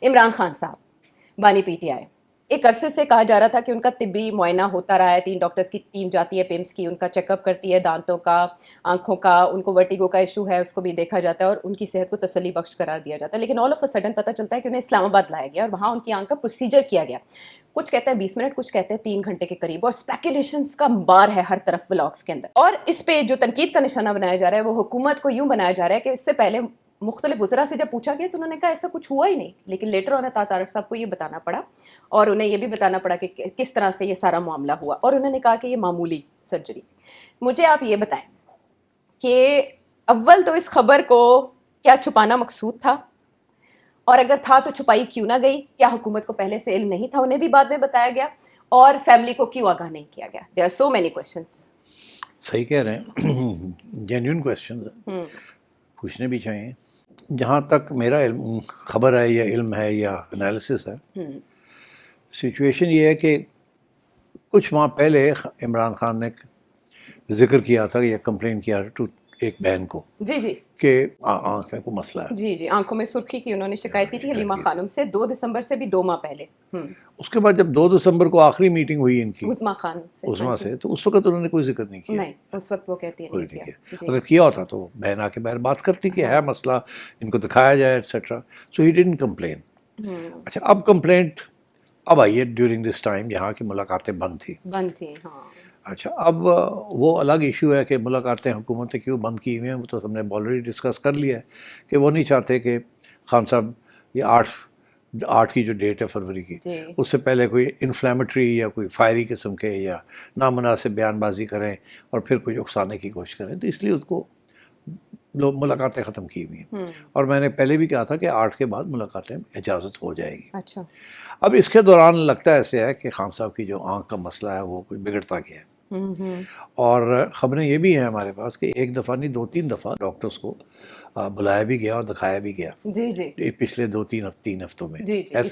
عمران خان صاحب بانی P T I, ایک عرصے سے کہا جا رہا تھا کہ ان کا طبی معائنہ ہوتا رہا ہے، 3 ڈاکٹرز کی ٹیم جاتی ہے پیمس کی، ان کا چیک اپ کرتی ہے، دانتوں کا، آنکھوں کا، ان کو ورٹیگو کا ایشو ہے اس کو بھی دیکھا جاتا ہے اور ان کی صحت کو تسلی بخش قرار دیا جاتا ہے. لیکن آل آف اے سڈن پتہ چلتا ہے کہ انہیں اسلام آباد لایا گیا اور وہاں ان کی آنکھ کا پروسیجر کیا گیا. کچھ کہتے ہیں 20 منٹ، کچھ کہتے ہیں 3 گھنٹے کے قریب، اور اسپیکولیشنز کا انبار ہے ہر طرف ولاگس کے اندر. اور اس پہ جو تنقید کا نشانہ بنایا جا رہا ہے وہ حکومت کو یوں بنایا جا رہا ہے کہ اس سے پہلے مختلف وزراء سے جب پوچھا گیا تو انہوں نے کہا ایسا کچھ ہوا ہی نہیں. لیکن لیٹر آن طارق صاحب کو یہ بتانا پڑا اور انہیں یہ بھی بتانا پڑا کہ کس طرح سے یہ سارا معاملہ ہوا، اور انہوں نے کہا کہ یہ معمولی سرجری. مجھے آپ یہ بتائیں کہ اول تو اس خبر کو کیا چھپانا مقصود تھا، اور اگر تھا تو چھپائی کیوں نہ گئی؟ کیا حکومت کو پہلے سے علم نہیں تھا، انہیں بھی بعد میں بتایا گیا؟ اور فیملی کو کیوں آگاہ نہیں کیا گیا؟ There are so many questions. صحیح کہہ رہے ہیں، جینیون کویشچن پوچھنے بھی چاہیے. جہاں تک میرا علم خبر ہے یا علم ہے یا انالیسس ہے، سچویشن یہ ہے کہ کچھ ماہ پہلے عمران خان نے ذکر کیا تھا یا کمپلین کیا ٹو ایک بہن کو جی جی کہ آنکھ میں کوئی مسئلہ ہے. جی جی آنکھوں میں سرخی کی انہوں نے شکایت کی تھی حلیمہ خانم سے 2 دسمبر سے بھی 2 ماہ پہلے. اس کے بعد جب 2 دسمبر کو آخری میٹنگ ہوئی ان کی عظما خانم سے، عظما سے، تو اس وقت انہوں نے کوئی ذکر نہیں کیا. نہیں اس وقت وہ کہتی ہے کوئی نہیں نہیں کیا. کیا. اگر کیا ہوتا تو بہن آ کے باہر بات کرتی کہ ہے مسئلہ، ان کو دکھایا جائے etcetera. So he didn't complain. اچھا، اب کمپلینٹ اب آئی ہے ڈیورنگ دس ٹائم جہاں کی ملاقاتیں بند تھی. ہاں. اچھا، اب وہ الگ ایشو ہے کہ ملاقاتیں حکومت نے کیوں بند کی ہوئی ہیں، وہ تو ہم نے آلریڈی ڈسکس کر لیا ہے کہ وہ نہیں چاہتے کہ خان صاحب یہ 8 کی جو ڈیٹ ہے فروری کی، اس سے پہلے کوئی انفلیمیٹری یا کوئی فائری قسم کے یا نامناسب بیان بازی کریں اور پھر کوئی اکسانے کی کوشش کریں، تو اس لیے اس کو ملاقاتیں ختم کی ہوئی ہیں. اور میں نے پہلے بھی کہا تھا کہ 8 کے بعد ملاقاتیں اجازت ہو جائے گی. اچھا. اب اس کے دوران لگتا ہے ایسے ہے کہ خان صاحب کی جو آنکھ کا مسئلہ ہے وہ کچھ بگڑتا گیا ہے. اور خبریں یہ بھی ہیں ہمارے پاس کہ ایک دفعہ نہیں 2-3 دفعہ ڈاکٹرز کو بلایا بھی گیا اور دکھایا بھی گیا جی جی پچھلے 2-3 ہفتوں میں. جی جی